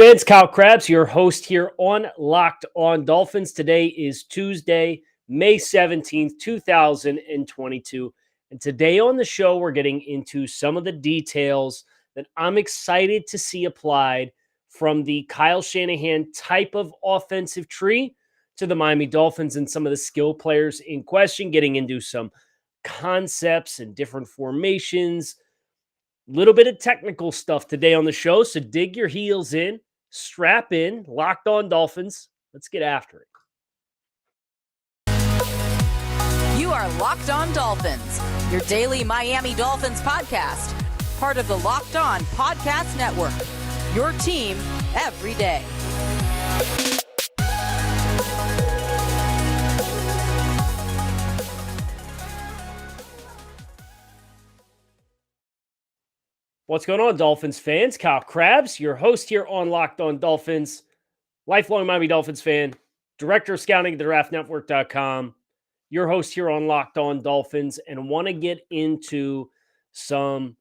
fans, Kyle Krabs, your host here on Locked On Dolphins. Today is Tuesday, May 17th, 2022. And today on the show, we're getting into some of the details that I'm excited to see applied from the Kyle Shanahan type of offensive tree to the Miami Dolphins and some of the skill players in question, getting into some concepts and different formations. Little bit of technical stuff today on the show, so dig your heels in, strap in, Locked On Dolphins. Let's get after it. You are Locked On Dolphins, your daily Miami Dolphins podcast, part of the Locked On Podcast Network, your team every day. What's going on, Dolphins fans? Kyle Krabs, your host here on Locked On Dolphins, lifelong Miami Dolphins fan, director of scouting at the draftnetwork.com, your host here on Locked On Dolphins, and want to get into some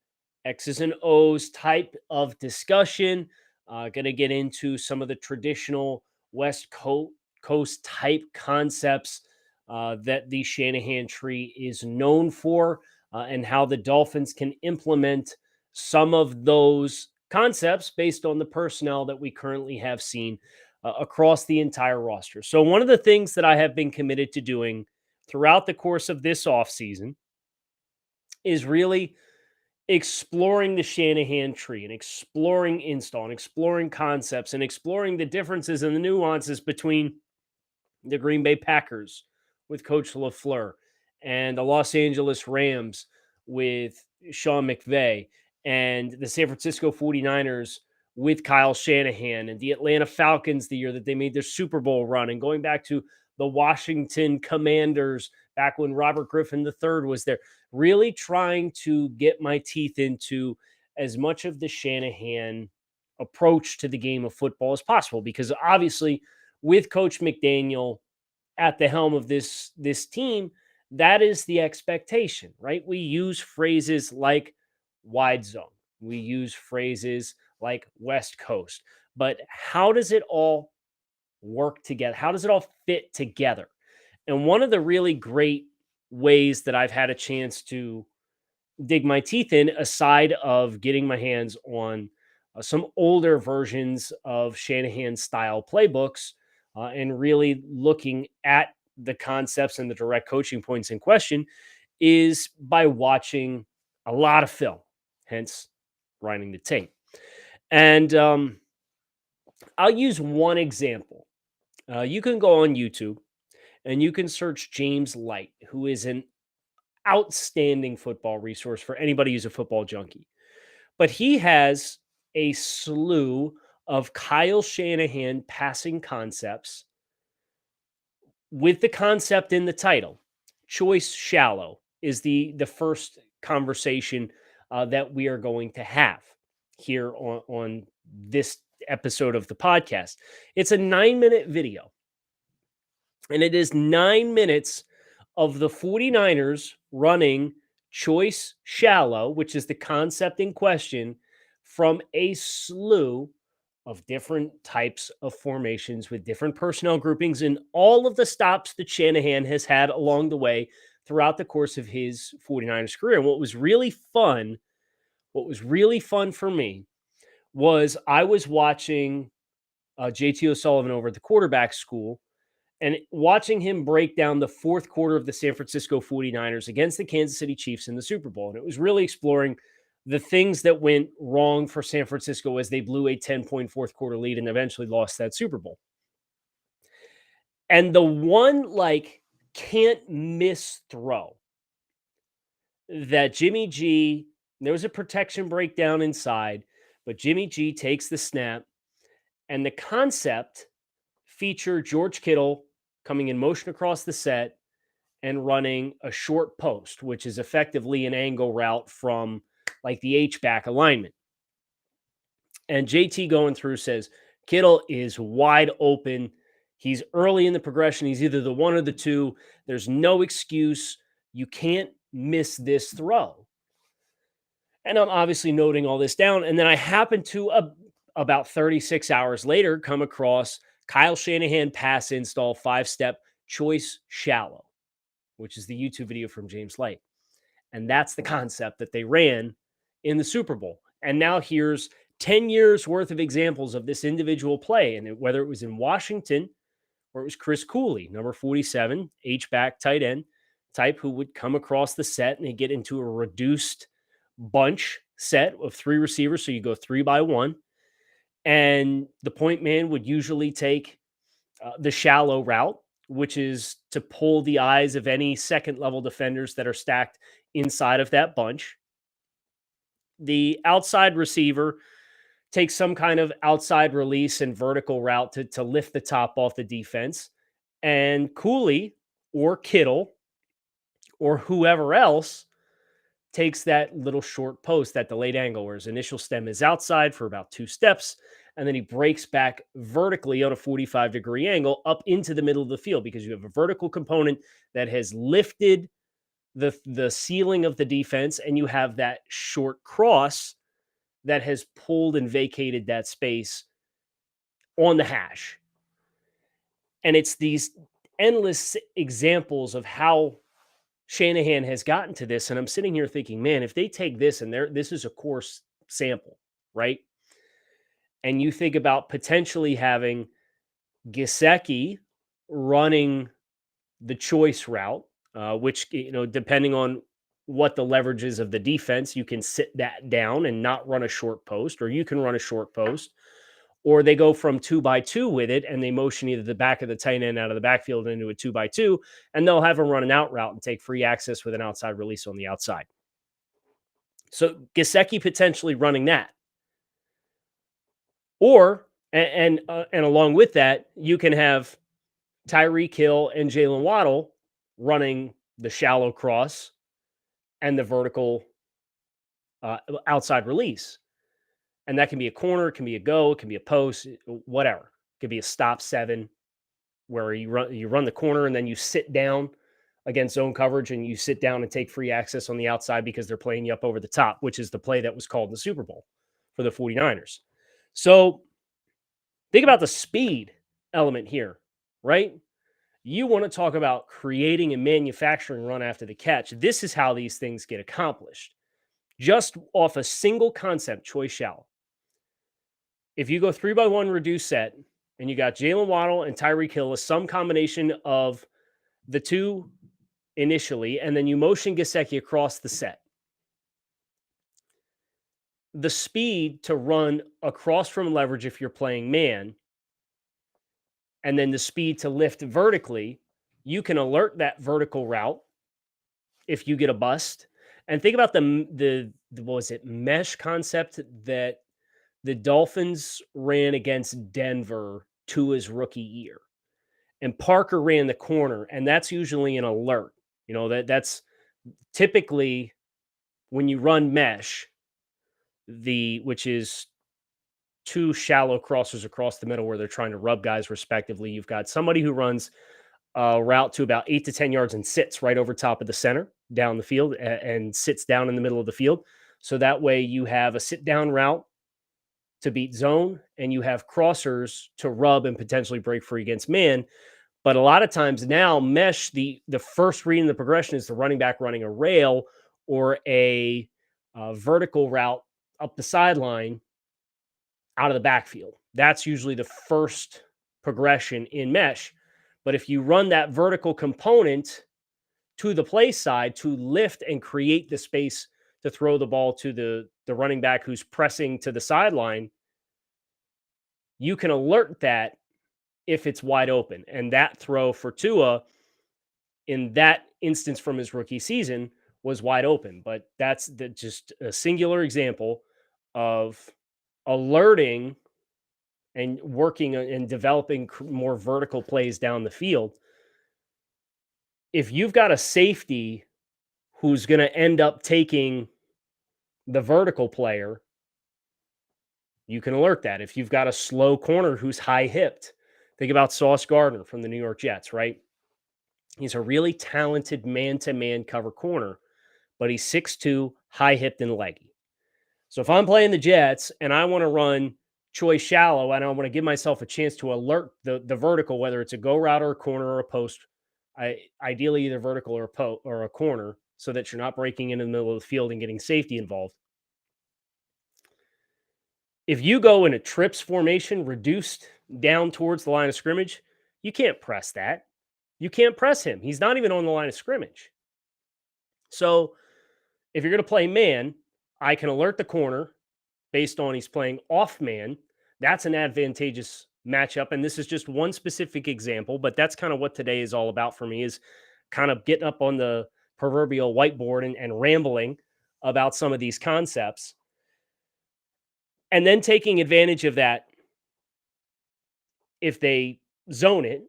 X's and O's type of discussion. Going to get into some of the traditional West Coast type concepts that the Shanahan tree is known for, and how the Dolphins can implement some of those concepts based on the personnel that we currently have seen across the entire roster. So one of the things that I have been committed to doing throughout the course of this offseason is really exploring the Shanahan tree and exploring install and exploring concepts and exploring the differences and the nuances between the Green Bay Packers with Coach LaFleur and the Los Angeles Rams with Sean McVay, and the San Francisco 49ers with Kyle Shanahan, and the Atlanta Falcons the year that they made their Super Bowl run, and going back to the Washington Commanders back when Robert Griffin III was there, really trying to get my teeth into as much of the Shanahan approach to the game of football as possible, because obviously with Coach McDaniel at the helm of this team, that is the expectation, right? We use phrases like wide zone. We use phrases like West Coast. But how does it all work together? How does it all fit together? And one of the really great ways that I've had a chance to dig my teeth in, aside of getting my hands on some older versions of Shanahan style playbooks and really looking at the concepts and the direct coaching points in question, is by watching a lot of film, hence grinding the tape. And I'll use one example. You can go on YouTube and you can search James Light, who is an outstanding football resource for anybody who's a football junkie. But he has a slew of Kyle Shanahan passing concepts with the concept in the title. Choice shallow is the first conversation that we are going to have here on this episode of the podcast. It's a 9-minute video, and it is 9 minutes of the 49ers running choice shallow, which is the concept in question, from a slew of different types of formations with different personnel groupings and all of the stops that Shanahan has had along the way throughout the course of his 49ers career. And what was really fun for me was I was watching JT O'Sullivan over at the quarterback school and watching him break down the fourth quarter of the San Francisco 49ers against the Kansas City Chiefs in the Super Bowl. And it was really exploring the things that went wrong for San Francisco as they blew a 10-point fourth quarter lead and eventually lost that Super Bowl. And the one can't miss throw that Jimmy G, there was a protection breakdown inside, but Jimmy G takes the snap, and the concept featured George Kittle coming in motion across the set and running a short post, which is effectively an angle route from the H-back alignment. And JT going through says, Kittle is wide open. He's early in the progression. He's either the one or the two. There's no excuse. You can't miss this throw. And I'm obviously noting all this down. And then I happen to about 36 hours later, come across Kyle Shanahan pass install 5-step choice shallow, which is the YouTube video from James Light. And that's the concept that they ran in the Super Bowl. And now here's 10 years worth of examples of this individual play. And whether it was in Washington or it was Chris Cooley, number 47, H-back tight end type, who would come across the set and they get into a reduced bunch set of 3 receivers. So you go 3 by 1. And the point man would usually take the shallow route, which is to pull the eyes of any second level defenders that are stacked inside of that bunch. The outside receiver takes some kind of outside release and vertical route to lift the top off the defense. And Cooley or Kittle or whoever else takes that little short post, that delayed angle where his initial stem is outside for about 2 steps. And then he breaks back vertically on a 45-degree angle up into the middle of the field, because you have a vertical component that has lifted the ceiling of the defense, and you have that short cross that has pulled and vacated that space on the hash. And it's these endless examples of how Shanahan has gotten to this. And I'm sitting here thinking, man, if they take this and this is a course sample, right? And you think about potentially having Gesicki running the choice route, which, depending on what the leverage is of the defense, you can sit that down and not run a short post, or you can run a short post, or they go from 2 by 2 with it and they motion either the back of the tight end out of the backfield into a 2 by 2, and they'll have him run an out route and take free access with an outside release on the outside. So Gesicki potentially running that. Or, and along with that, you can have Tyreek Hill and Jalen Waddle running the shallow cross and the vertical outside release. And that can be a corner, it can be a go, it can be a post, whatever. It could be a stop 7 where you run the corner and then you sit down against zone coverage and you sit down and take free access on the outside because they're playing you up over the top, which is the play that was called in the Super Bowl for the 49ers. So think about the speed element here, right? You want to talk about creating and manufacturing run after the catch. This is how these things get accomplished. Just off a single concept, choice shallow. If you go 3 by 1 reduced set and you got Jalen Waddle and Tyreek Hill as some combination of the two initially, and then you motion Gesicki across the set, the speed to run across from leverage if you're playing man, and then the speed to lift vertically, you can alert that vertical route if you get a bust. And think about the what was it, mesh concept that the Dolphins ran against Denver to his rookie year. And Parker ran the corner, and that's usually an alert. That's typically when you run mesh, which is 2 shallow crossers across the middle where they're trying to rub guys respectively. You've got somebody who runs a route to about 8 to 10 yards and sits right over top of the center down the field and sits down in the middle of the field. So that way you have a sit down route to beat zone, and you have crossers to rub and potentially break free against man. But a lot of times now, mesh, the first read in the progression is the running back running a rail or a vertical route up the sideline out of the backfield. That's usually the first progression in mesh. But if you run that vertical component to the play side to lift and create the space to throw the ball to the running back who's pressing to the sideline, you can alert that if it's wide open. And that throw for Tua in that instance from his rookie season was wide open. But that's just a singular example of alerting and working and developing more vertical plays down the field. If you've got a safety who's going to end up taking the vertical player, you can alert that. If you've got a slow corner who's high-hipped, think about Sauce Gardner from the New York Jets, right? He's a really talented man-to-man cover corner, but he's 6'2", high-hipped and leggy. So if I'm playing the Jets and I want to run choice shallow, and I want to give myself a chance to alert the vertical, whether it's a go route or a corner or a post, ideally either vertical or a corner, so that you're not breaking into the middle of the field and getting safety involved. If you go in a trips formation, reduced down towards the line of scrimmage, you can't press that. You can't press him. He's not even on the line of scrimmage. So if you're going to play man, I can alert the corner based on he's playing off man. That's an advantageous matchup. And this is just one specific example, but that's kind of what today is all about for me, is kind of getting up on the proverbial whiteboard and rambling about some of these concepts. And then taking advantage of that. If they zone it,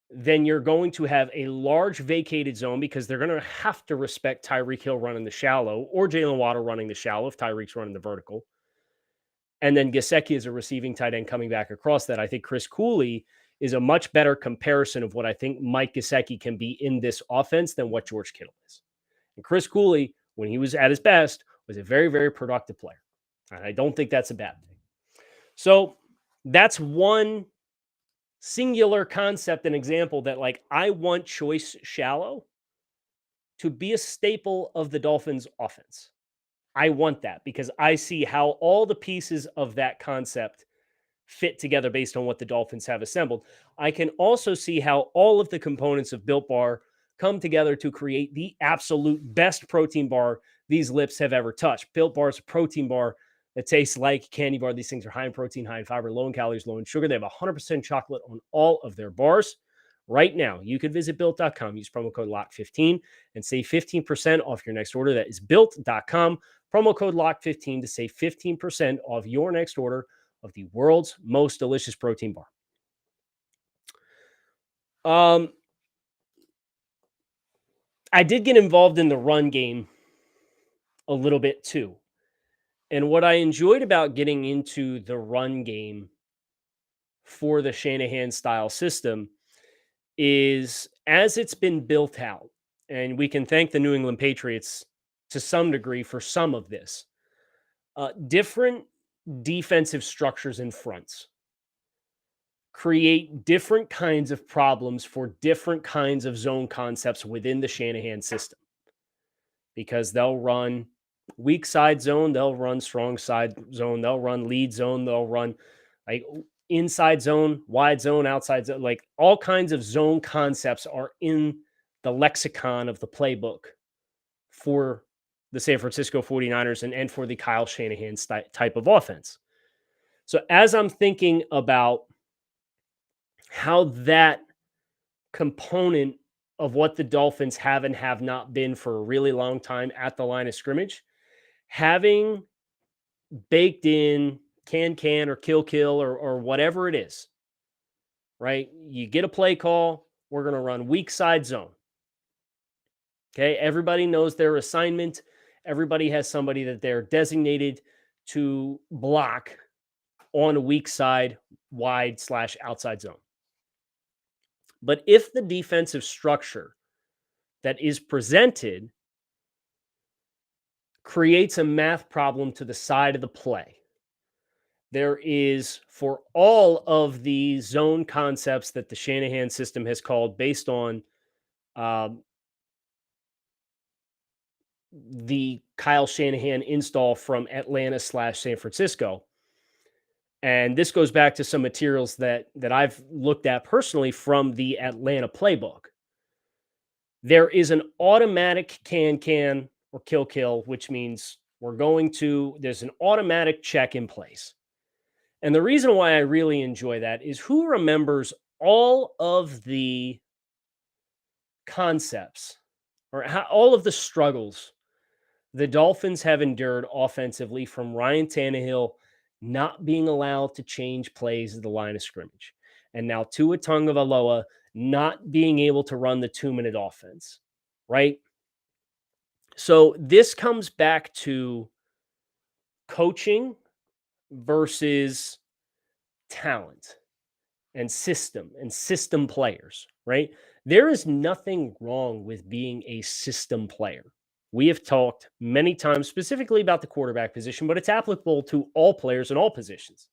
then you're going to have a large vacated zone because they're going to have to respect Tyreek Hill running the shallow or Jalen Waddle running the shallow if Tyreek's running the vertical. And then Gesicki is a receiving tight end coming back across that. I think Chris Cooley is a much better comparison of what I think Mike Gesicki can be in this offense than what George Kittle is. And Chris Cooley, when he was at his best, was a very, very productive player. And I don't think that's a bad thing. So that's one singular concept and example that, like, I want choice shallow to be a staple of the Dolphins offense. I want that because I see how all the pieces of that concept fit together based on what the Dolphins have assembled. I can also see how all of the components of Built Bar come together to create the absolute best protein bar these lips have ever touched. Built Bar is a protein bar that tastes like candy bar. These things are high in protein, high in fiber, low in calories, low in sugar. They have 100% chocolate on all of their bars. Right now, you can visit Built.com, use promo code LOCK15, and save 15% off your next order. That is Built.com, promo code LOCK15 to save 15% off your next order of the world's most delicious protein bar. I did get involved in the run game a little bit too. And what I enjoyed about getting into the run game for the Shanahan style system is, as it's been built out, and we can thank the New England Patriots to some degree for some of this, different defensive structures and fronts create different kinds of problems for different kinds of zone concepts within the Shanahan system, because they'll run weak side zone, they'll run strong side zone, they'll run lead zone, they'll run like inside zone, wide zone, outside zone, like all kinds of zone concepts are in the lexicon of the playbook for the San Francisco 49ers and for the Kyle Shanahan type of offense. So as I'm thinking about how that component of what the Dolphins have and have not been for a really long time at the line of scrimmage, having baked in can or kill or whatever it is, right? You get a play call, we're going to run weak side zone. Okay, everybody knows their assignment. Everybody has somebody that they're designated to block on a weak side, wide / outside zone. But if the defensive structure that is presented creates a math problem to the side of the play, there is, for all of the zone concepts that the Shanahan system has called based on the Kyle Shanahan install from Atlanta / San Francisco. And this goes back to some materials that I've looked at personally from the Atlanta playbook. There is an automatic can or kill, which means there's an automatic check in place. And the reason why I really enjoy that is, who remembers all of the concepts or all of the struggles the Dolphins have endured offensively from Ryan Tannehill not being allowed to change plays at the line of scrimmage, and now Tua Tagovailoa not being able to run the 2-minute offense, right? So this comes back to coaching versus talent and system players, right? There is nothing wrong with being a system player. We have talked many times specifically about the quarterback position, but it's applicable to all players in all positions.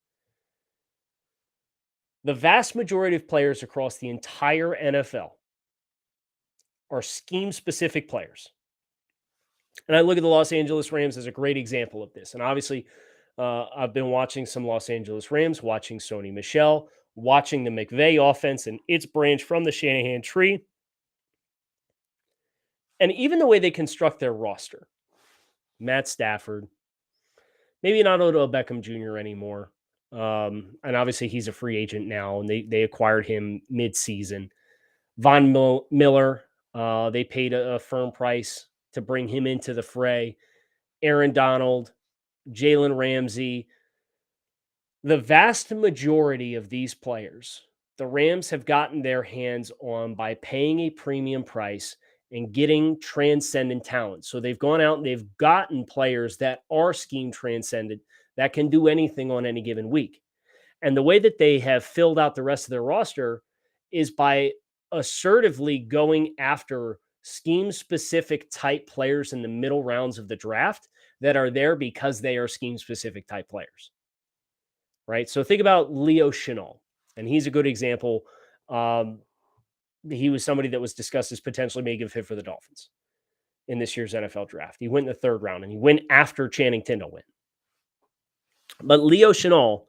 The vast majority of players across the entire NFL are scheme-specific players. And I look at the Los Angeles Rams as a great example of this. And obviously, I've been watching some Los Angeles Rams, watching Sony Michel, watching the McVay offense and its branch from the Shanahan tree. And even the way they construct their roster, Matt Stafford, maybe not Odell Beckham Jr. anymore. And obviously he's a free agent now, and they acquired him mid-season. Von Miller, they paid a firm price to bring him into the fray. Aaron Donald, Jalen Ramsey. The vast majority of these players, the Rams have gotten their hands on by paying a premium price and getting transcendent talent. So they've gone out and they've gotten players that are scheme transcendent, that can do anything on any given week. And the way that they have filled out the rest of their roster is by assertively going after scheme-specific type players in the middle rounds of the draft that are there because they are scheme-specific type players. Right? So think about Leo Chenal, and he's a good example. He was somebody that was discussed as potentially being a good fit for the Dolphins in this year's NFL draft. He went in the third round, and he went after Channing Tindall went. But Leo Chenal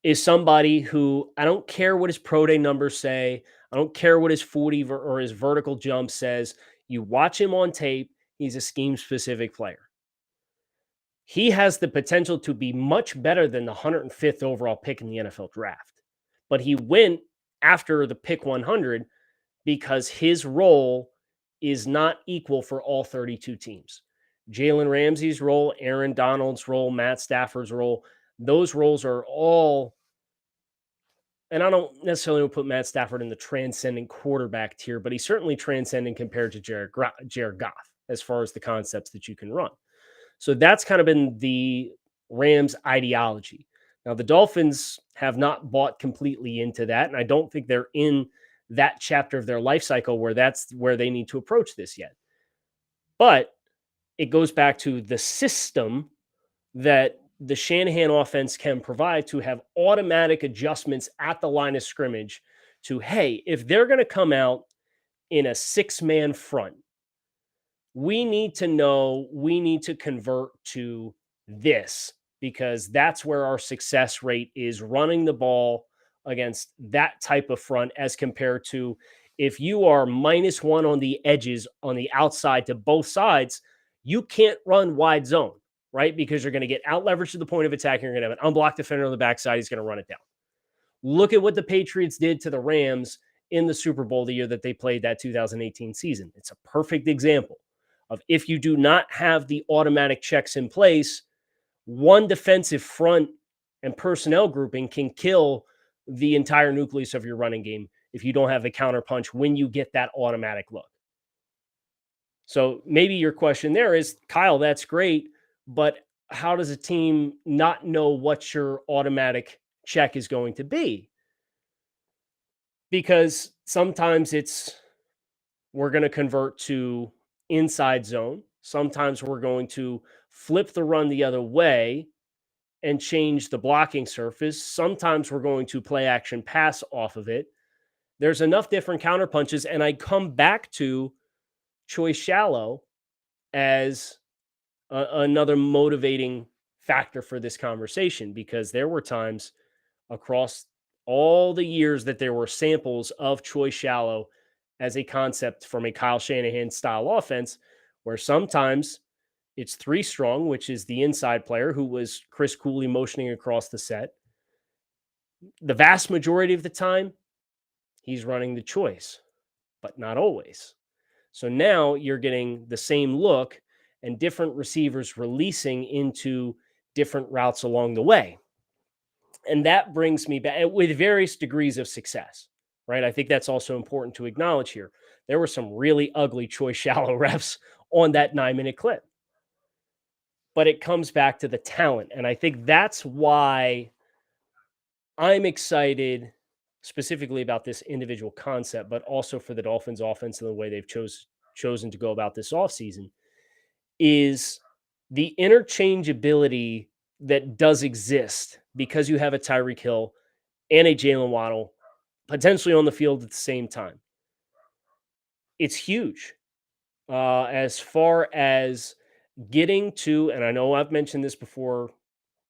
is somebody who, I don't care what his pro day numbers say. I don't care what his 40 or his vertical jump says. You watch him on tape, he's a scheme-specific player. He has the potential to be much better than the 105th overall pick in the NFL draft. But he went after the pick 100 because his role is not equal for all 32 teams. Jalen Ramsey's role, Aaron Donald's role, Matt Stafford's role, those roles are all, and I don't necessarily put Matt Stafford in the transcendent quarterback tier, but he's certainly transcendent compared to Jared Goff as far as the concepts that you can run. So that's kind of been the Rams' ideology. Now, the Dolphins have not bought completely into that, and I don't think they're in that chapter of their life cycle where that's where they need to approach this yet. But it goes back to the system that the Shanahan offense can provide to have automatic adjustments at the line of scrimmage to, hey, if they're going to come out in a 6-man front, we need to know, we need to convert to this because that's where our success rate is, running the ball against that type of front as compared to if you are -1 on the edges on the outside to both sides, you can't run wide zone, right? Because you're going to get out leveraged to the point of attack. You're going to have an unblocked defender on the backside. He's going to run it down. Look at what the Patriots did to the Rams in the Super Bowl the year that they played that 2018 season. It's a perfect example of if you do not have the automatic checks in place, one defensive front and personnel grouping can kill the entire nucleus of your running game if you don't have the counterpunch when you get that automatic look. So maybe your question there is, Kyle, that's great, but how does a team not know what your automatic check is going to be? Because sometimes we're going to convert to inside zone. Sometimes we're going to flip the run the other way and change the blocking surface. Sometimes we're going to play action pass off of it. There's enough different counterpunches, and I come back to Choice Shallow as another motivating factor for this conversation, because there were times across all the years that there were samples of Choice Shallow as a concept from a Kyle Shanahan style offense, where sometimes it's 3 strong, which is the inside player who was Chris Cooley motioning across the set. The vast majority of the time, he's running the choice, but not always. So now you're getting the same look and different receivers releasing into different routes along the way. And that brings me back with various degrees of success, right? I think that's also important to acknowledge here. There were some really ugly Choice Shallow reps on that 9-minute clip. But it comes back to the talent. And I think that's why I'm excited specifically about this individual concept, but also for the Dolphins offense and the way they've chosen to go about this offseason, is the interchangeability that does exist because you have a Tyreek Hill and a Jalen Waddle potentially on the field at the same time. It's huge as far as getting to, and I know I've mentioned this before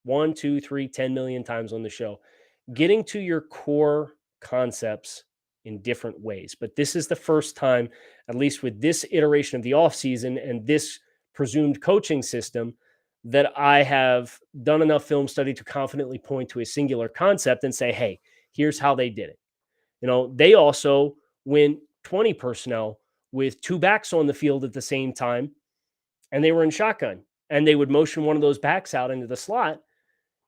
1, 2, 3, 10 million times on the show, getting to your core concepts in different ways. But this is the first time, at least with this iteration of the offseason and this presumed coaching system, that I have done enough film study to confidently point to a singular concept and say, hey, here's how they did it. They also went 20 personnel with two backs on the field at the same time, and they were in shotgun, and they would motion one of those backs out into the slot.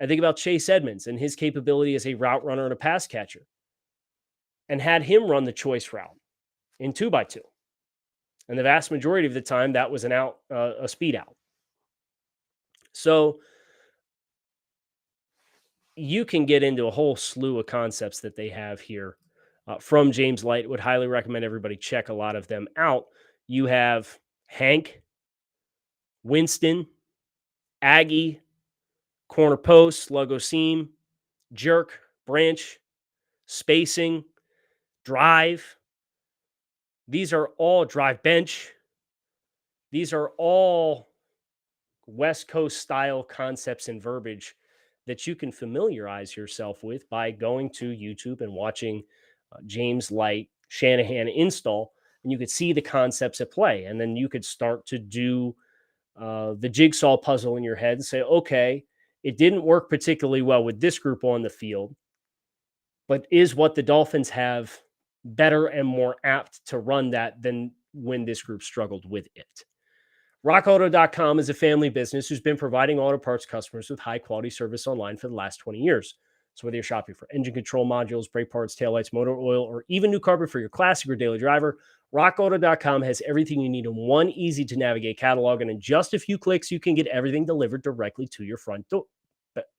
I think about Chase Edmonds and his capability as a route runner and a pass catcher, and had him run the choice route in 2x2. And the vast majority of the time, that was a speed out. So you can get into a whole slew of concepts that they have here from James Light. Would highly recommend everybody check a lot of them out. You have Hank, Winston, Aggie, corner post, logo seam, jerk, branch, spacing, drive. These are all drive bench. These are all West Coast style concepts and verbiage that you can familiarize yourself with by going to YouTube and watching James Light Shanahan install, and you could see the concepts at play. And then you could start to do the jigsaw puzzle in your head and say, okay, it didn't work particularly well with this group on the field, but is what the Dolphins have better and more apt to run that than when this group struggled with it? RockAuto.com is a family business who's been providing auto parts customers with high-quality service online for the last 20 years. So whether you're shopping for engine control modules, brake parts, taillights, motor oil, or even new carpet for your classic or daily driver, RockAuto.com has everything you need in one easy-to-navigate catalog, and in just a few clicks, you can get everything delivered directly to your front door.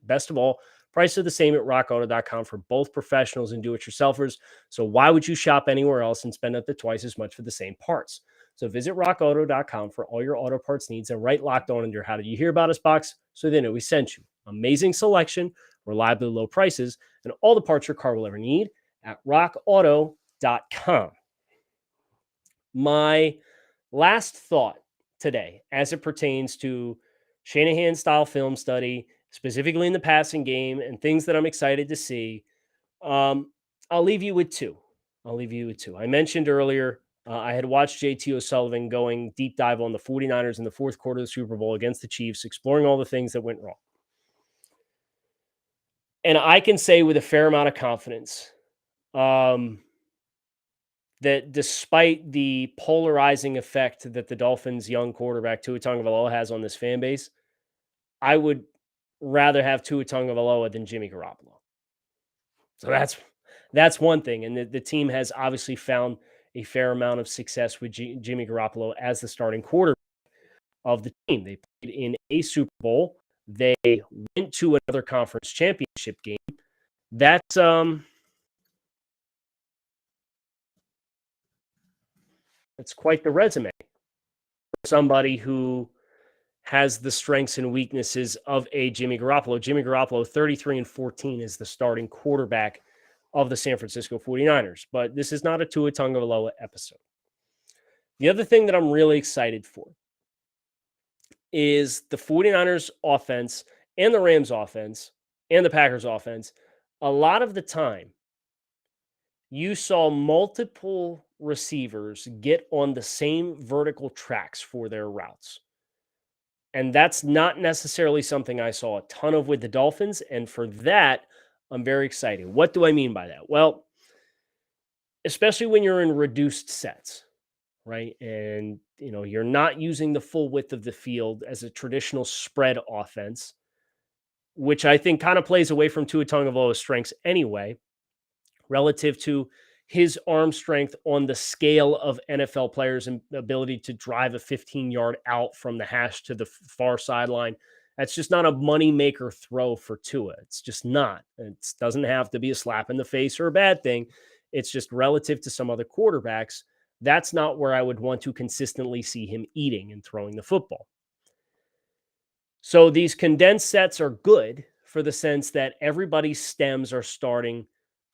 Best of all, prices are the same at RockAuto.com for both professionals and do-it-yourselfers, so why would you shop anywhere else and spend up to twice as much for the same parts? So visit rockauto.com for all your auto parts needs and write Locked On in your How Did You Hear About Us box so they know we sent you. Amazing selection, reliably low prices, and all the parts your car will ever need at rockauto.com. My last thought today, as it pertains to Shanahan-style film study, specifically in the passing game, and things that I'm excited to see, I'll leave you with two. I mentioned earlier, I had watched JT O'Sullivan going deep dive on the 49ers in the fourth quarter of the Super Bowl against the Chiefs, exploring all the things that went wrong. And I can say with a fair amount of confidence that despite the polarizing effect that the Dolphins' young quarterback Tua Tagovailoa has on this fan base, I would rather have Tua Tagovailoa than Jimmy Garoppolo. So that's one thing. And the team has obviously found a fair amount of success with Jimmy Garoppolo as the starting quarterback of the team. They played in a Super Bowl. They went to another conference championship game. That's quite the resume for somebody who has the strengths and weaknesses of a Jimmy Garoppolo. Jimmy Garoppolo, 33-14, is the starting quarterback of the San Francisco 49ers. But this is not a Tua Tagovailoa episode. The other thing that I'm really excited for is the 49ers offense and the Rams offense and the Packers offense. A lot of the time, you saw multiple receivers get on the same vertical tracks for their routes. And that's not necessarily something I saw a ton of with the Dolphins. And for that, I'm very excited. What do I mean by that? Well, especially when you're in reduced sets, right? And, you're not using the full width of the field as a traditional spread offense, which I think kind of plays away from Tua Tagovailoa's strengths anyway, relative to his arm strength on the scale of NFL players and ability to drive a 15-yard out from the hash to the far sideline. That's just not a money-maker throw for Tua. It's just not. It doesn't have to be a slap in the face or a bad thing. It's just relative to some other quarterbacks. That's not where I would want to consistently see him eating and throwing the football. So these condensed sets are good for the sense that everybody's stems are starting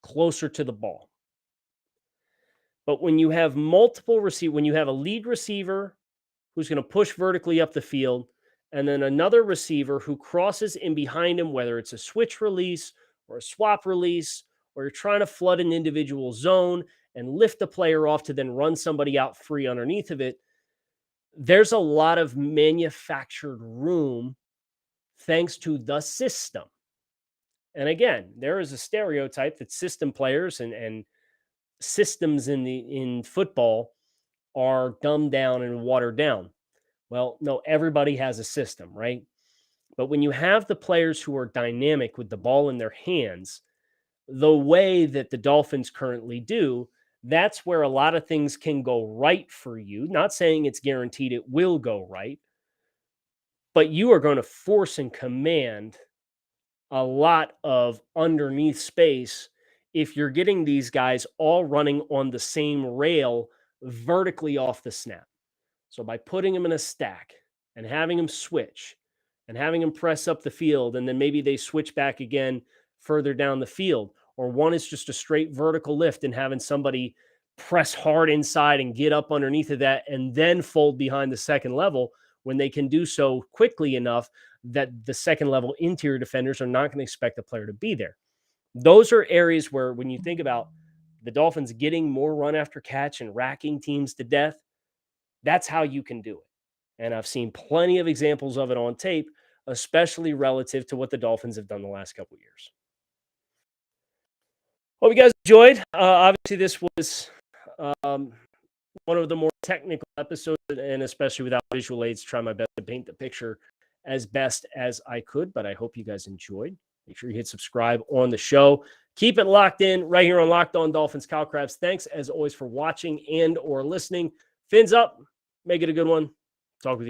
closer to the ball. But when you have multiple receivers, when you have a lead receiver who's going to push vertically up the field, and then another receiver who crosses in behind him, whether it's a switch release or a swap release, or you're trying to flood an individual zone and lift the player off to then run somebody out free underneath of it, there's a lot of manufactured room thanks to the system. And again, there is a stereotype that system players and systems in football are dumbed down and watered down. Well, no, everybody has a system, right? But when you have the players who are dynamic with the ball in their hands, the way that the Dolphins currently do, that's where a lot of things can go right for you. Not saying it's guaranteed it will go right, but you are going to force and command a lot of underneath space if you're getting these guys all running on the same rail vertically off the snap. So by putting them in a stack and having them switch and having them press up the field, and then maybe they switch back again further down the field, or one is just a straight vertical lift and having somebody press hard inside and get up underneath of that and then fold behind the second level when they can do so quickly enough that the second level interior defenders are not going to expect the player to be there. Those are areas where when you think about the Dolphins getting more run after catch and racking teams to death, that's how you can do it. And I've seen plenty of examples of it on tape, especially relative to what the Dolphins have done the last couple of years. Hope you guys enjoyed. Obviously, this was one of the more technical episodes, and especially without visual aids, try my best to paint the picture as best as I could, but I hope you guys enjoyed. Make sure you hit subscribe on the show. Keep it locked in right here on Locked On Dolphins. Kyle Krabs, thanks as always for watching and or listening. Fins up. Make it a good one. Talk with you.